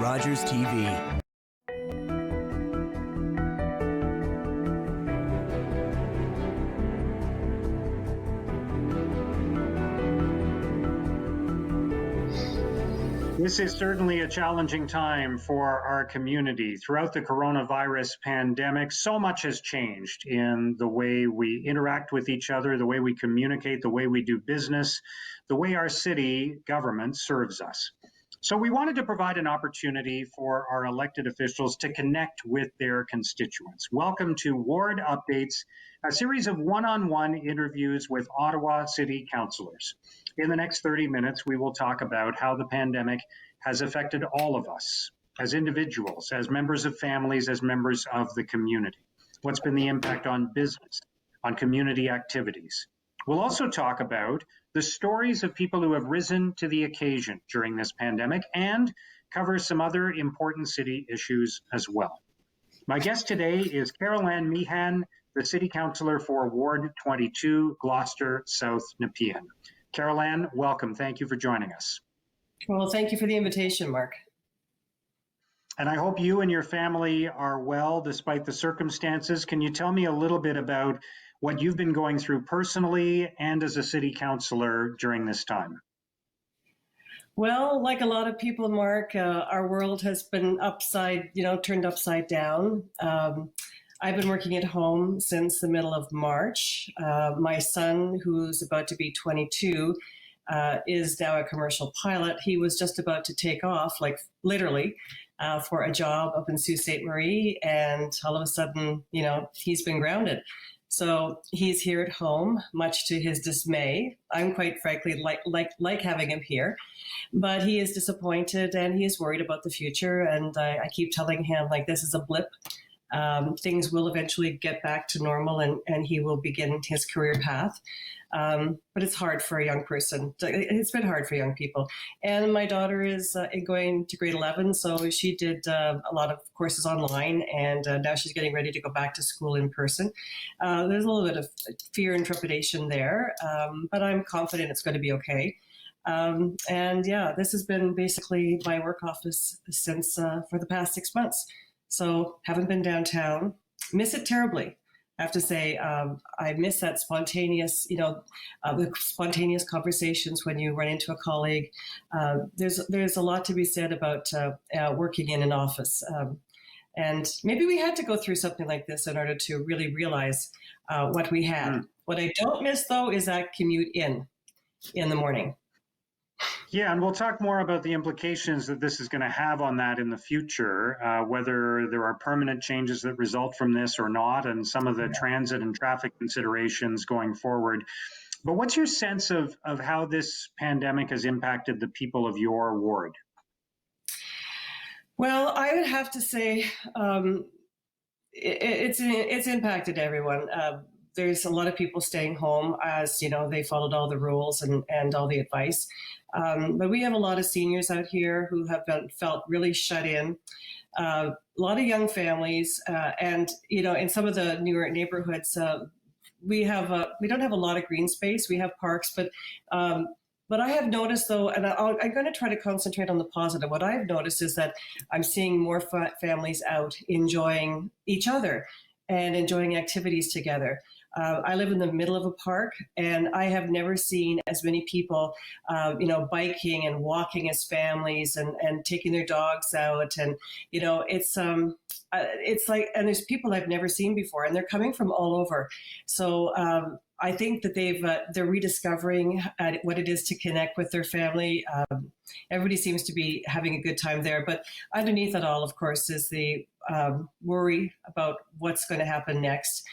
Rogers TV. This is certainly a challenging time for our community. Throughout the coronavirus pandemic, so much has changed in the way we interact with each other, the way we communicate, the way we do business, the way our city government serves us. So we wanted to provide an opportunity for our elected officials to connect with their constituents. Welcome to Ward Updates, a series of one-on-one interviews with Ottawa City councillors. In the next 30 minutes, we will talk about how the pandemic has affected all of us as individuals, as members of families, as members of the community. What's been the impact on business, on community activities? We'll also talk about the stories of people who have risen to the occasion during this pandemic and cover some other important city issues as well. My guest today is Carol-Ann Meehan, the City Councillor for Ward 22, Gloucester-South Nepean. Carol-Ann, welcome. Thank you for joining us. Well, thank you for the invitation, Mark. And I hope you and your family are well despite the circumstances. Can you tell me a little bit about what you've been going through personally and as a city councillor during this time? Well, like a lot of people, Mark, our world has been turned upside down. I've been working at home since the middle of March. My son, who's about to be 22, is now a commercial pilot. He was just about to take off, like literally, for a job up in Sault Ste. Marie, and all of a sudden, he's been grounded. So he's here at home, much to his dismay. I'm quite frankly like having him here, but he is disappointed and he is worried about the future. And I keep telling him, this is a blip. Things will eventually get back to normal and he will begin his career path. But it's hard for a young person. It's been hard for young people. And my daughter is going to grade 11, so she did a lot of courses online, and now she's getting ready to go back to school in person. There's a little bit of fear and trepidation there, but I'm confident it's going to be okay. This has been basically my work office since for the past 6 months. So haven't been downtown. Miss it terribly. I have to say, I miss that spontaneous, the spontaneous conversations when you run into a colleague. There's a lot to be said about working in an office. And maybe we had to go through something like this in order to really realize what we had. What I don't miss, though, is that commute in the morning. Yeah, and we'll talk more about the implications that this is going to have on that in the future, whether there are permanent changes that result from this or not, and some of the transit and traffic considerations going forward. But what's your sense of how this pandemic has impacted the people of your ward? Well, I would have to say it's impacted everyone. There's a lot of people staying home as, they followed all the rules and all the advice. But we have a lot of seniors out here who have felt really shut in. A lot of young families, and in some of the newer neighborhoods, we don't have a lot of green space. We have parks, but I have noticed, though, and I'm going to try to concentrate on the positive. What I've noticed is that I'm seeing more families out enjoying each other and enjoying activities together. I live in the middle of a park, and I have never seen as many people, biking and walking as families and taking their dogs out. And, it's like, and there's people I've never seen before, and they're coming from all over. So I think that they're rediscovering what it is to connect with their family. Everybody seems to be having a good time there. But underneath it all, of course, is the worry about what's going to happen next.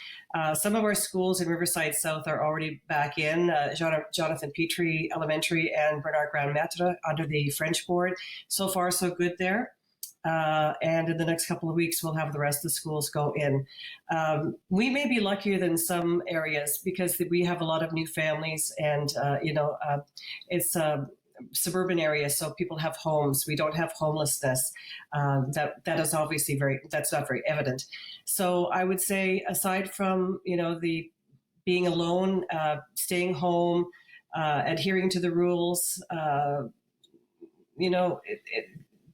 Some of our schools in Riverside South are already back in, Jonathan Petrie Elementary and Bernard Grand Maître under the French board. So far, so good there. And in the next couple of weeks, we'll have the rest of the schools go in. We may be luckier than some areas because we have a lot of new families and, it's suburban areas, so people have homes. We don't have homelessness. That is obviously that's not very evident. So I would say, aside from the being alone, staying home, adhering to the rules,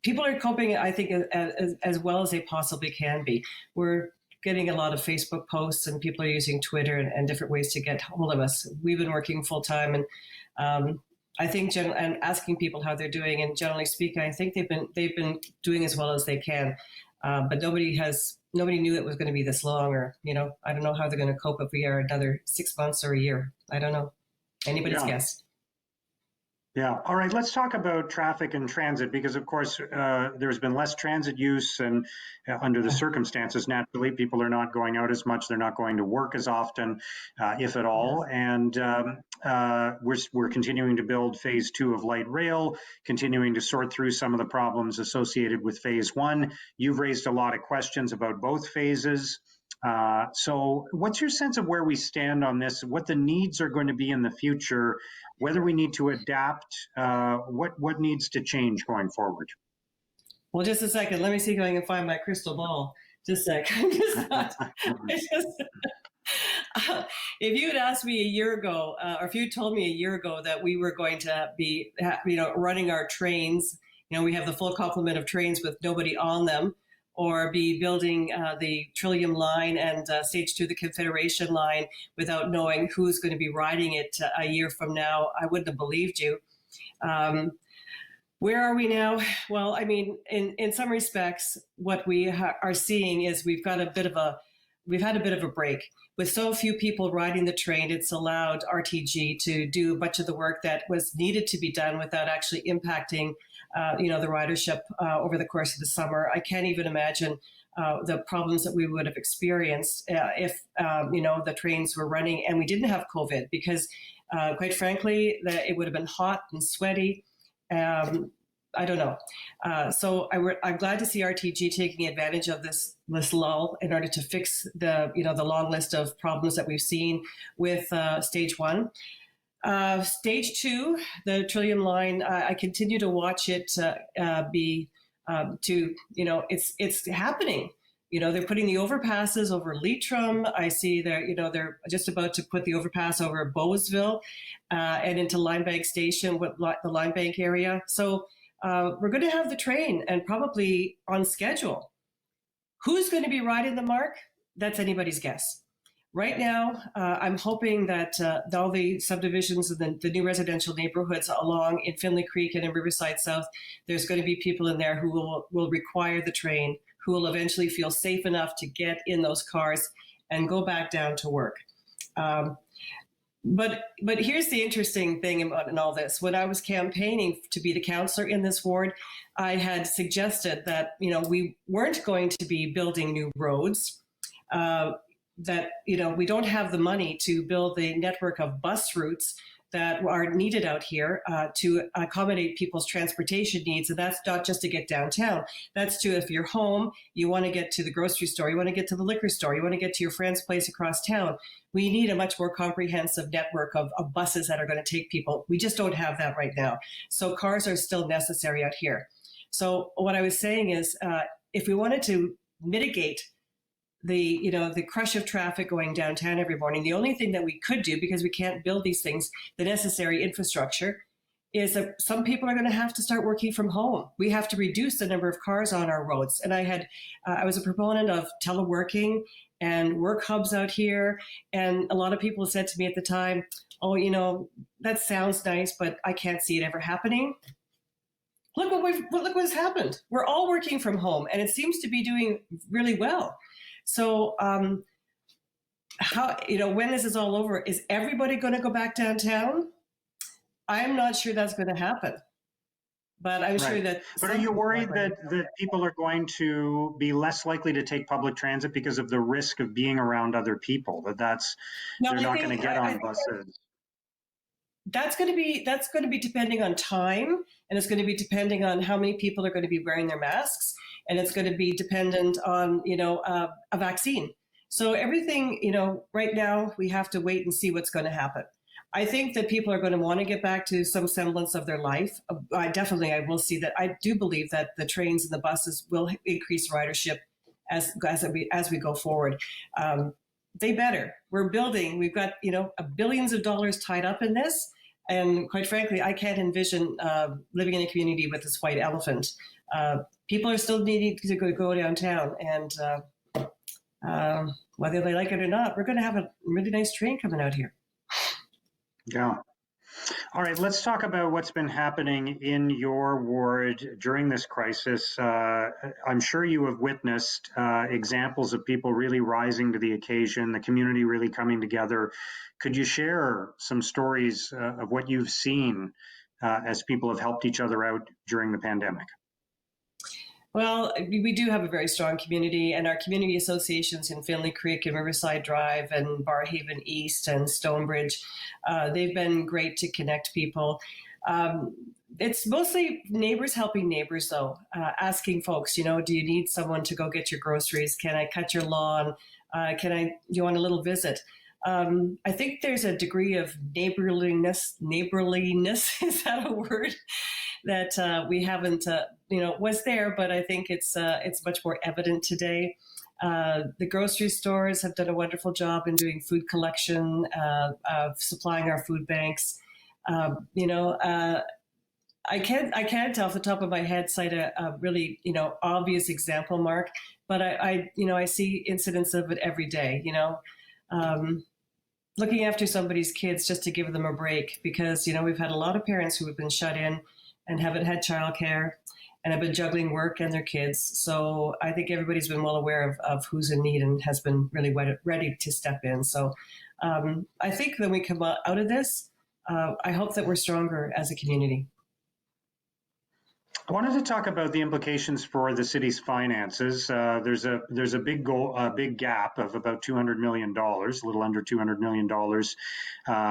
people are coping, I think, as well as they possibly can be. We're getting a lot of Facebook posts, and people are using Twitter and different ways to get hold of us. We've been working full time, and I think and asking people how they're doing. And generally speaking, I think they've been doing as well as they can. But nobody knew it was going to be this long, or I don't know how they're going to cope if we are another 6 months or a year. I don't know. Anybody's guess. Yeah. All right. Let's talk about traffic and transit, because, of course, there's been less transit use, and under the circumstances, naturally, people are not going out as much. They're not going to work as often, if at all. And we're continuing to build phase 2 of light rail, continuing to sort through some of the problems associated with phase 1. You've raised a lot of questions about both phases. So what's your sense of where we stand on this, what the needs are going to be in the future, whether we need to adapt, what needs to change going forward? Well, just a second. Let me see if I can find my crystal ball. Just a second. If you had asked me a year ago, or if you told me a year ago that we were going to be, running our trains, we have the full complement of trains with nobody on them, or be building the Trillium line and stage 2 the Confederation line without knowing who's going to be riding it a year from now, I wouldn't have believed you. Where are we now? Well, I mean, in some respects, what we are seeing is we've had a bit of a break. With so few people riding the train, it's allowed RTG to do much of the work that was needed to be done without actually impacting the ridership over the course of the summer. I can't even imagine the problems that we would have experienced if the trains were running and we didn't have COVID, because quite frankly, it would have been hot and sweaty. I don't know. So I'm glad to see RTG taking advantage of this lull in order to fix the long list of problems that we've seen with stage 1. Stage 2, the Trillium line, I continue to watch it it's happening. They're putting the overpasses over Leitrim. I see they're just about to put the overpass over Bowesville and into Limebank Station, the Limebank area. So we're going to have the train, and probably on schedule. Who's going to be riding the Mark? That's anybody's guess. Right now, I'm hoping that all the subdivisions and the new residential neighborhoods along in Finley Creek and in Riverside South, there's going to be people in there who will require the train, who will eventually feel safe enough to get in those cars and go back down to work. But here's the interesting thing in all this. When I was campaigning to be the councillor in this ward, I had suggested that we weren't going to be building new roads, that we don't have the money to build the network of bus routes that are needed out here to accommodate people's transportation needs. And that's not just to get downtown. That's to, if you're home, you want to get to the grocery store, you want to get to the liquor store, you want to get to your friend's place across town. We need a much more comprehensive network of buses that are going to take people. We just don't have that right now. So cars are still necessary out here. So what I was saying is, if we wanted to mitigate the crush of traffic going downtown every morning, the only thing that we could do, because we can't build these things, the necessary infrastructure, is that some people are going to have to start working from home. We have to reduce the number of cars on our roads. And I was a proponent of teleworking and work hubs out here. And a lot of people said to me at the time, oh, that sounds nice, but I can't see it ever happening. Look what's happened. We're all working from home, and it seems to be doing really well. So when this is all over, is everybody going to go back downtown? I'm not sure that's going to happen. But I'm sure that... But are you worried that people are going to be less likely to take public transit because of the risk of being around other people, they're not going to get on buses? That's going to be depending on time, and it's going to be depending on how many people are going to be wearing their masks, and it's going to be dependent on a vaccine. So everything, right now we have to wait and see what's going to happen. I think that people are going to want to get back to some semblance of their life. I will see that. I do believe that the trains and the buses will increase ridership as we go forward. They better. We're building. We've got billions of dollars tied up in this. And quite frankly, I can't envision living in a community with this white elephant. People are still needing to go downtown, and whether they like it or not, we're going to have a really nice train coming out here. Yeah. All right, let's talk about what's been happening in your ward during this crisis. I'm sure you have witnessed examples of people really rising to the occasion, the community really coming together. Could you share some stories of what you've seen as people have helped each other out during the pandemic? Well, we do have a very strong community, and our community associations in Finley Creek and Riverside Drive and Barhaven East and Stonebridge, they've been great to connect people. It's mostly neighbors helping neighbors, though, asking folks, do you need someone to go get your groceries? Can I cut your lawn? Do you want a little visit? I think there's a degree of neighborliness, is that a word? That we haven't, was there, but I think it's much more evident today. The grocery stores have done a wonderful job in doing food collection, of supplying our food banks. I can't off the top of my head cite a really obvious example, Mark, but I see incidents of it every day. Looking after somebody's kids just to give them a break, because we've had a lot of parents who have been shut in and haven't had childcare and have been juggling work and their kids. So I think everybody's been well aware of who's in need and has been really ready to step in. So I think when we come out of this, I hope that we're stronger as a community. I wanted to talk about the implications for the city's finances. There's a big gap of about $200 million, a little under $200 million,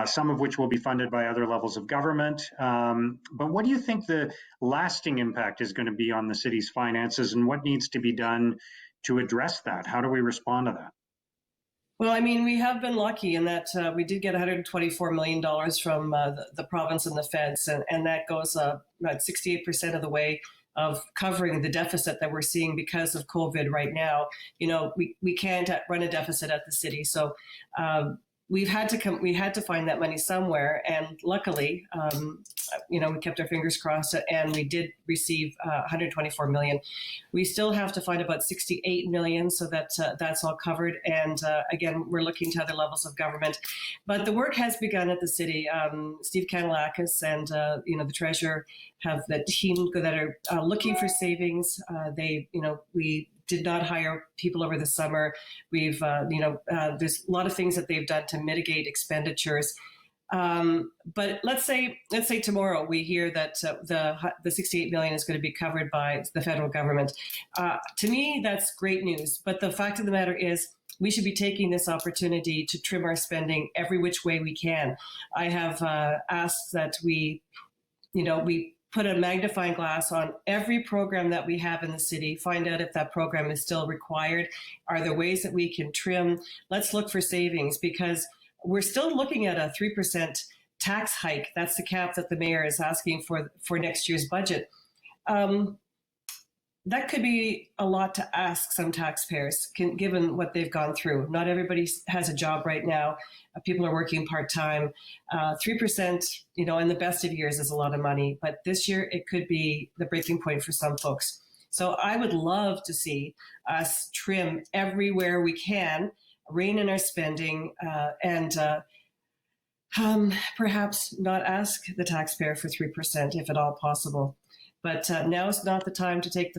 some of which will be funded by other levels of government. But what do you think the lasting impact is going to be on the city's finances, and what needs to be done to address that? How do we respond to that? Well, I mean, we have been lucky in that we did get $124 million from the province and the feds, and that goes about 68% of the way of covering the deficit that we're seeing because of COVID right now. We can't run a deficit at the city, so we had to find that money somewhere, and luckily, we kept our fingers crossed, and we did receive 124 million. We still have to find about 68 million, so that that's all covered. And again, we're looking to other levels of government, but the work has begun at the city. Steve Kanalakis and the treasurer have the team that are looking for savings. We did not hire people over the summer. We've, there's a lot of things that they've done to mitigate expenditures. But let's say tomorrow we hear that the 68 million is going to be covered by the federal government. To me, that's great news. But the fact of the matter is, we should be taking this opportunity to trim our spending every which way we can. I have asked that we put a magnifying glass on every program that we have in the city, find out if that program is still required. Are there ways that we can trim? Let's look for savings, because we're still looking at a 3% tax hike. That's the cap that the mayor is asking for next year's budget. That could be a lot to ask some taxpayers, given what they've gone through. Not everybody has a job right now. People are working part-time. 3%, in the best of years is a lot of money, but this year it could be the breaking point for some folks. So I would love to see us trim everywhere we can, rein in our spending, and perhaps not ask the taxpayer for 3% if at all possible. But now is not the time to take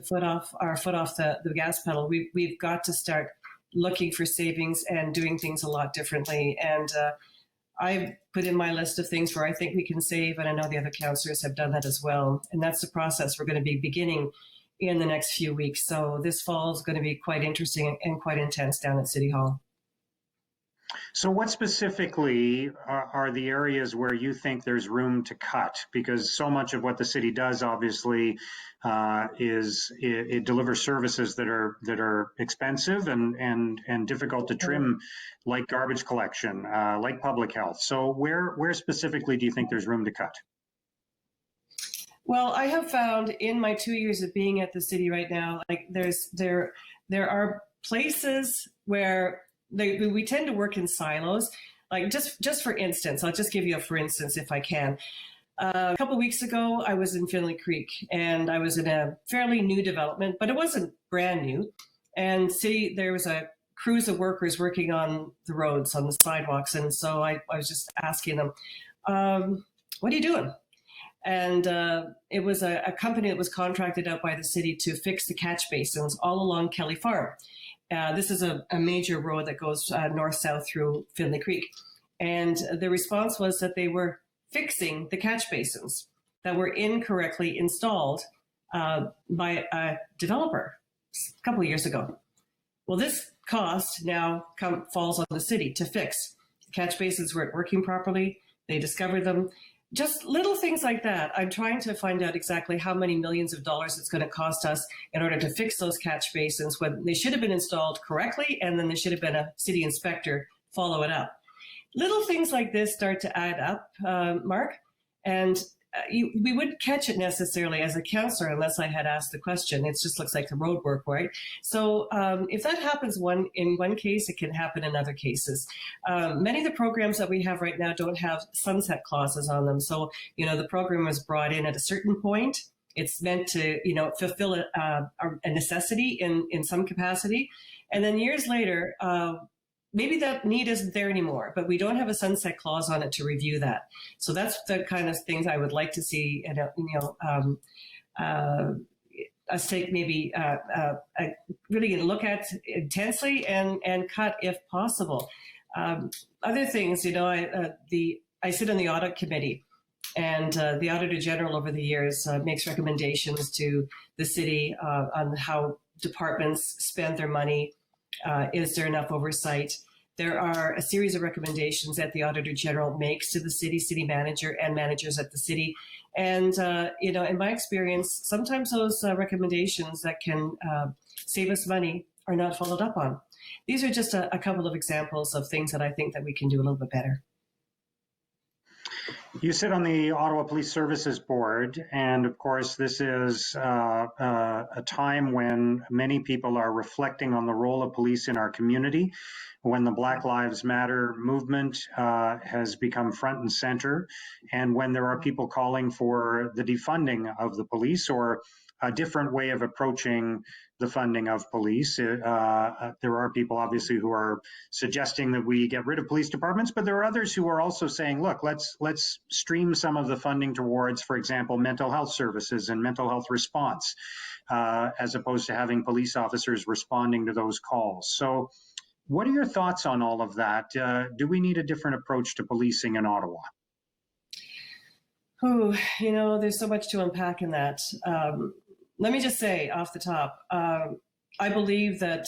our foot off the gas pedal. We've got to start looking for savings and doing things a lot differently. And I've put in my list of things where I think we can save, and I know the other councillors have done that as well. And that's the process we're going to be beginning in the next few weeks. So this fall is going to be quite interesting and quite intense down at City Hall. So what specifically are the areas where you think there's room to cut? Because so much of what the city does, obviously, is it delivers services that are expensive and difficult to trim, like garbage collection, like public health. So where specifically do you think there's room to cut? Well, I have found in my 2 years of being at the city right now, like there are places where we tend to work in silos. Like just for instance, I'll just give you a for instance if I can. A couple of weeks ago, I was in Finley Creek, and I was in a fairly new development, but it wasn't brand new. And there was a crews of workers working on the roads, on the sidewalks. And so I was just asking them, what are you doing? And it was a company that was contracted out by the city to fix the catch basins all along Kelly Farm. This is a major road that goes north-south through Finley Creek. And the response was that they were fixing the catch basins that were incorrectly installed by a developer a couple of years ago. Well, this cost now falls on the city to fix. The catch basins weren't working properly. They discovered them. Just little things like that. I'm trying to find out exactly how many millions of dollars it's going to cost us in order to fix those catch basins when they should have been installed correctly, and then there should have been a city inspector follow it up. Little things like this start to add up, Mark, and we wouldn't catch it necessarily as a councillor unless I had asked the question. It just looks like the road work, right? So if that happens in one case, it can happen in other cases. Many of the programs that we have right now don't have sunset clauses on them. So, the program was brought in at a certain point. It's meant to, fulfill a necessity in some capacity. And then years later, maybe that need isn't there anymore, but we don't have a sunset clause on it to review that. So that's the kind of things I would like to see, us take maybe really look at intensely and cut if possible. Other things, I sit on the audit committee, and the Auditor General over the years makes recommendations to the city on how departments spend their money. Is there enough oversight? There are a series of recommendations that the Auditor General makes to the city manager, and managers at the city. And, in my experience, sometimes those recommendations that can save us money are not followed up on. These are just a couple of examples of things that I think that we can do a little bit better. You sit on the Ottawa Police Services Board, and of course, this is a time when many people are reflecting on the role of police in our community, when the Black Lives Matter movement has become front and center, and when there are people calling for the defunding of the police or a different way of approaching the funding of police. There are people obviously who are suggesting that we get rid of police departments, but there are others who are also saying, look, let's stream some of the funding towards, for example, mental health services and mental health response, as opposed to having police officers responding to those calls. So what are your thoughts on all of that? Do we need a different approach to policing in Ottawa? Oh, there's so much to unpack in that. Let me just say off the top, I believe that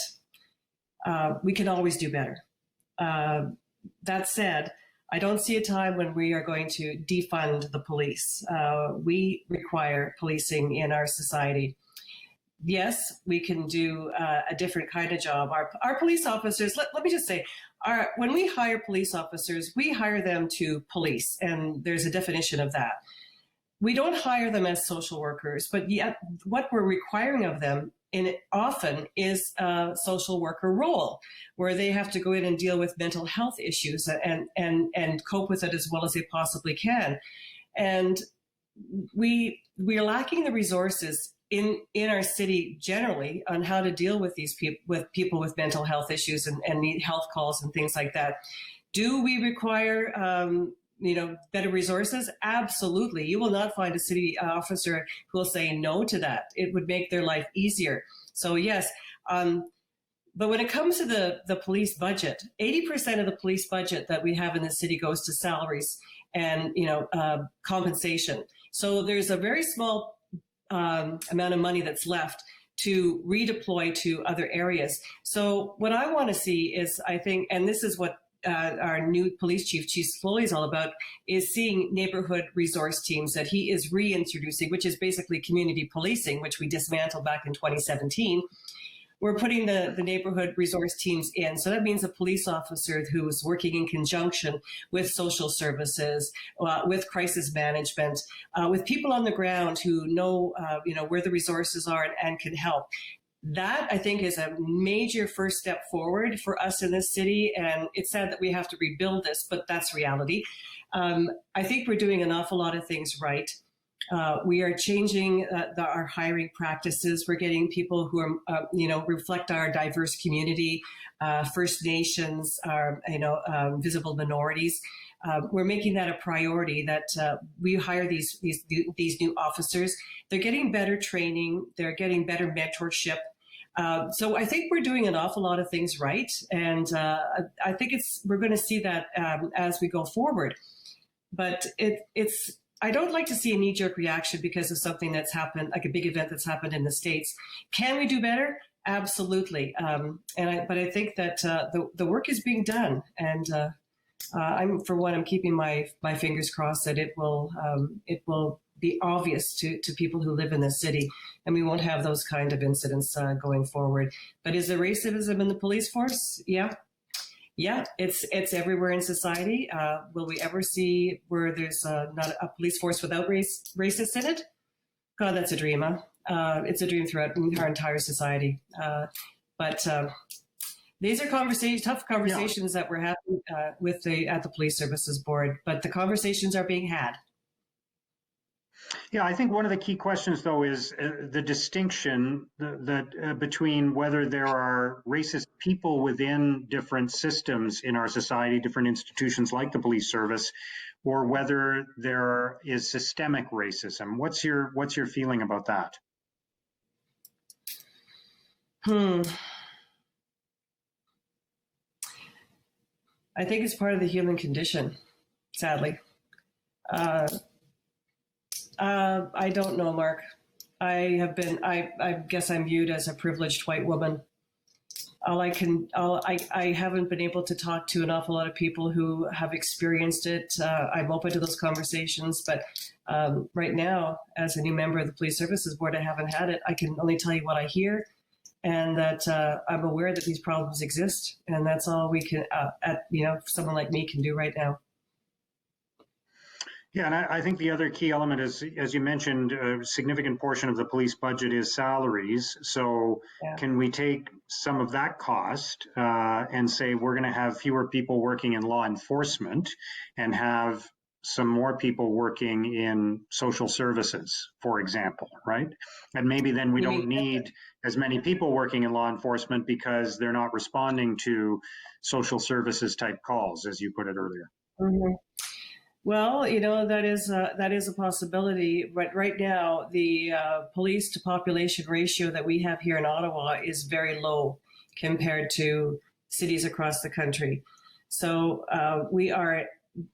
we can always do better. That said, I don't see a time when we are going to defund the police. We require policing in our society. Yes, we can do a different kind of job. Our police officers, let me just say, when we hire police officers, we hire them to police, and there's a definition of that. We don't hire them as social workers, but yet what we're requiring of them often is a social worker role, where they have to go in and deal with mental health issues and cope with it as well as they possibly can. And we are lacking the resources in our city generally on how to deal with these people with mental health issues and need health calls and things like that. Do we require better resources? Absolutely. You will not find a city officer who will say no to that. It would make their life easier. So yes, but when it comes to the police budget, 80% of the police budget that we have in the city goes to salaries and compensation. So there's a very small amount of money that's left to redeploy to other areas. So what I want to see is, I think, and this is what our new police chief, Chief Foley, is all about, is seeing neighborhood resource teams that he is reintroducing, which is basically community policing, which we dismantled back in 2017. We're putting the neighborhood resource teams in. So that means a police officer who is working in conjunction with social services, with crisis management, with people on the ground who know, where the resources are and can help. That, I think, is a major first step forward for us in this city. And it's sad that we have to rebuild this, but that's reality. I think we're doing an awful lot of things right. We are changing our hiring practices. We're getting people who are, reflect our diverse community, First Nations, our, visible minorities. We're making that a priority, that we hire these new officers. They're getting better training. They're getting better mentorship. So I think we're doing an awful lot of things right. And I think we're going to see that as we go forward. But I don't like to see a knee-jerk reaction because of something that's happened, like a big event that's happened in the States. Can we do better? Absolutely. But I think that the work is being done. And I'm keeping my fingers crossed that it will be obvious to people who live in the city, and we won't have those kind of incidents going forward. But is there racism in the police force? Yeah, it's everywhere in society. Will we ever see where there's not a police force without racists in it? God, that's a dream, huh? It's a dream throughout our entire society. But these are tough conversations that we're having at the Police Services Board. But the conversations are being had. Yeah, I think one of the key questions, though, is the distinction between whether there are racist people within different systems in our society, different institutions like the police service, or whether there is systemic racism. What's your feeling about that? I think it's part of the human condition, sadly. I don't know, Mark. I guess I'm viewed as a privileged white woman. I haven't been able to talk to an awful lot of people who have experienced it. I'm open to those conversations, but right now, as a new member of the Police Services Board, I haven't had it. I can only tell you what I hear, and that I'm aware that these problems exist, and that's all we can, someone like me can do right now. Yeah, and I think the other key element is, as you mentioned, a significant portion of the police budget is salaries. So Can we take some of that cost and say we're going to have fewer people working in law enforcement and have some more people working in social services, for example, right? And maybe then we don't need as many people working in law enforcement because they're not responding to social services type calls, as you put it earlier. Mm-hmm. Well, that is a possibility. But right now, the police to population ratio that we have here in Ottawa is very low compared to cities across the country. So we are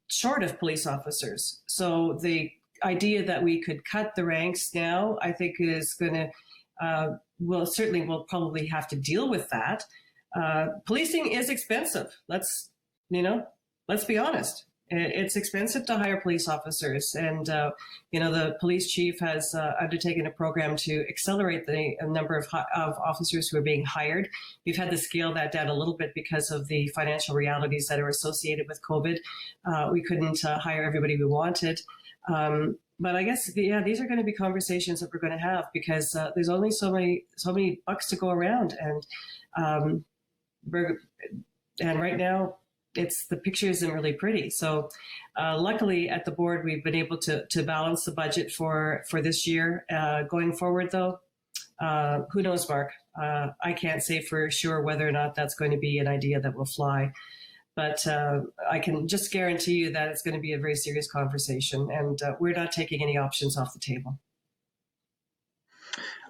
short of police officers. So the idea that we could cut the ranks now, I think, is going to, we'll probably have to deal with that. Policing is expensive. Let's be honest. It's expensive to hire police officers, and the police chief has undertaken a program to accelerate the number of officers who are being hired. We've had to scale that down a little bit because of the financial realities that are associated with COVID. We couldn't hire everybody we wanted, but I guess these are going to be conversations that we're going to have because there's only so many bucks to go around, and right now, the picture isn't really pretty. So luckily at the board, we've been able to balance the budget for this year. Going forward, though, who knows, Mark? I can't say for sure whether or not that's going to be an idea that will fly. But I can just guarantee you that it's going to be a very serious conversation, and we're not taking any options off the table.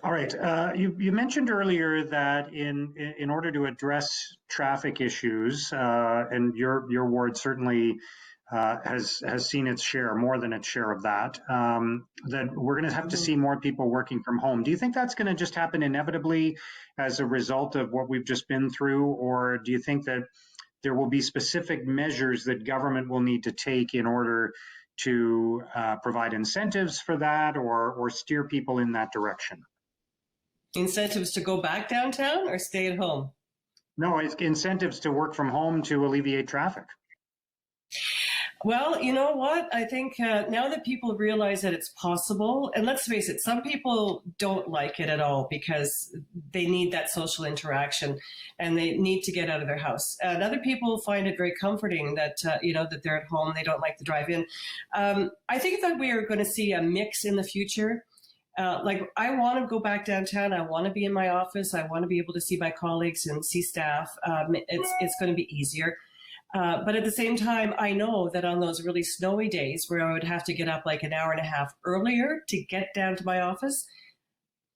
All right. You mentioned earlier that in order to address traffic issues, and your ward certainly has seen its share, more than its share of that, that we're going to have to see more people working from home. Do you think that's going to just happen inevitably as a result of what we've just been through, or do you think that there will be specific measures that government will need to take in order to provide incentives for that or steer people in that direction? Incentives to go back downtown or stay at home? No, it's incentives to work from home to alleviate traffic. Well, you know what? I think now that people realize that it's possible, and let's face it, some people don't like it at all because they need that social interaction and they need to get out of their house. And other people find it very comforting that, that they're at home, they don't like the drive in. I think that we are going to see a mix in the future. Like, I want to go back downtown. I want to be in my office. I want to be able to see my colleagues and see staff. It's going to be easier. But at the same time, I know that on those really snowy days where I would have to get up like an hour and a half earlier to get down to my office,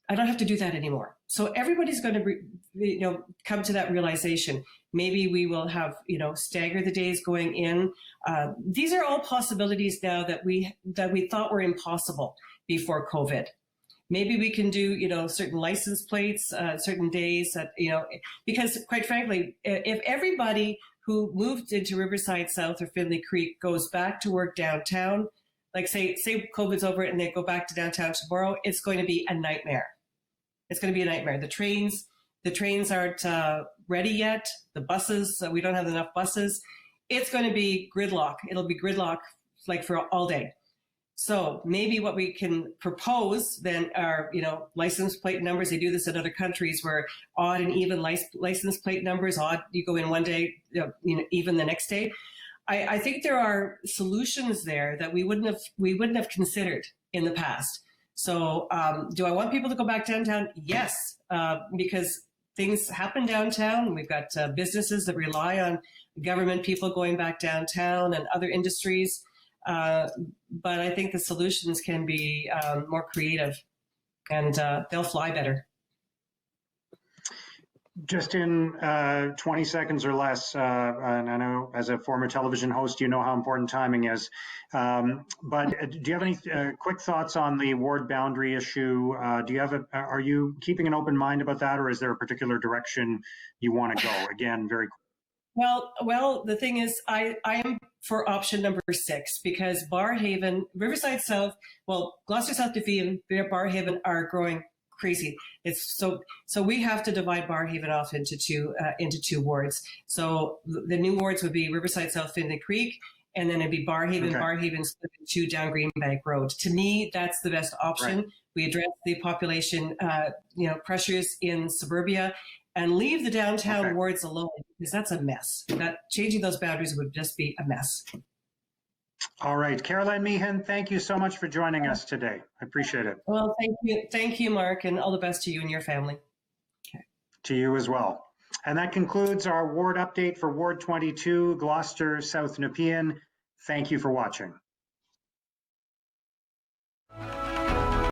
I don't have to do that anymore. So everybody's going to, come to that realization. Maybe we will have, stagger the days going in. These are all possibilities now that we thought were impossible before COVID. Maybe we can do, certain license plates, certain days that, because quite frankly, if everybody who moved into Riverside South or Findlay Creek goes back to work downtown, like say COVID's over and they go back to downtown tomorrow, it's going to be a nightmare. It's going to be a nightmare. The trains aren't ready yet. The buses, we don't have enough buses. It's going to be gridlock. It'll be gridlock like for all day. So maybe what we can propose then are, license plate numbers. They do this in other countries where odd and even license plate numbers, odd, you go in one day, even the next day. I think there are solutions there that we wouldn't have considered in the past. So do I want people to go back downtown? Yes, because things happen downtown. We've got businesses that rely on government people going back downtown and other industries. But I think the solutions can be more creative and they'll fly better. Just in 20 seconds or less, and I know as a former television host, you know how important timing is. But do you have any quick thoughts on the ward boundary issue? Are you keeping an open mind about that, or is there a particular direction you want to go? Again, very quick. Well, the thing is, I am for option number 6 because Barrhaven, Riverside South, Gloucester-South Nepean, Barrhaven are growing crazy. It's so we have to divide Barrhaven off into two wards. So the new wards would be Riverside South, Findlay Creek, and then it'd be Barrhaven. Okay. Barrhaven split into 2 down Greenbank Road. To me, that's the best option. Right. We address the population, pressures in suburbia, and leave the downtown wards alone because that's a mess. Changing those boundaries would just be a mess. All right, Caroline Meehan, thank you so much for joining us today. I appreciate it. Well, thank you, Mark, and all the best to you and your family. Okay. To you as well. And that concludes our ward update for Ward 22, Gloucester-South Nepean. Thank you for watching.